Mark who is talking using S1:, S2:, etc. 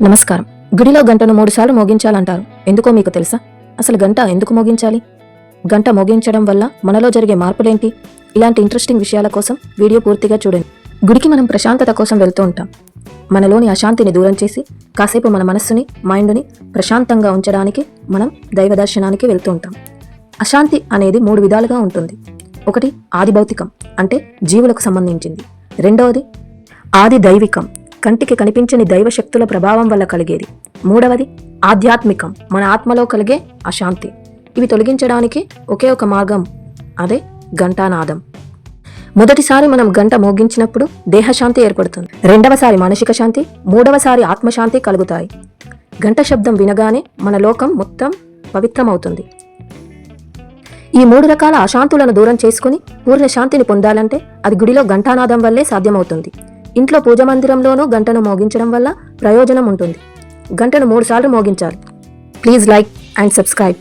S1: నమస్కారం. గుడిలో గంటను 3 సార్లు మోగించాలంటారు. ఎందుకో మీకు తెలుసా? అసలు గంట ఎందుకు మోగించాలి? గంట మోగించడం వల్ల మనలో జరిగే మార్పులేంటి? ఇలాంటి ఇంట్రెస్టింగ్ విషయాల కోసం వీడియో పూర్తిగా చూడండి. గుడికి మనం ప్రశాంతత కోసం వెళ్తూ ఉంటాం. మనలోని అశాంతిని దూరం చేసి కాసేపు మన మనస్సుని, మైండ్ని ప్రశాంతంగా ఉంచడానికి మనం దైవ దర్శనానికి వెళ్తూ ఉంటాం. అశాంతి అనేది 3 విధాలుగా ఉంటుంది. ఒకటి ఆది భౌతికం, అంటే జీవులకు సంబంధించింది. రెండవది ఆది దైవికం, కంటికి కనిపించని దైవ శక్తుల ప్రభావం వల్ల కలిగేది. మూడవది ఆధ్యాత్మికం, మన ఆత్మలో కలిగే అశాంతి. ఇవి తొలగించడానికి ఒకే ఒక మార్గం, అదే ఘంటానాదం. మొదటిసారి మనం గంట మోగించినప్పుడు దేహశాంతి ఏర్పడుతుంది. రెండవసారి మానసిక శాంతి, మూడవసారి ఆత్మశాంతి కలుగుతాయి. గంట శబ్దం వినగానే మన లోకం మొత్తం పవిత్రమవుతుంది. ఈ 3 రకాల అశాంతులను దూరం చేసుకుని పూర్ణ శాంతిని పొందాలంటే అది గుడిలో ఘంటానాదం వల్లే సాధ్యమవుతుంది. ఇంట్లో పూజ మందిరంలోనూ గంటను మోగించడం వల్ల ప్రయోజనం ఉంటుంది. గంటను 3 సార్లు మోగించాలి. Please like and subscribe.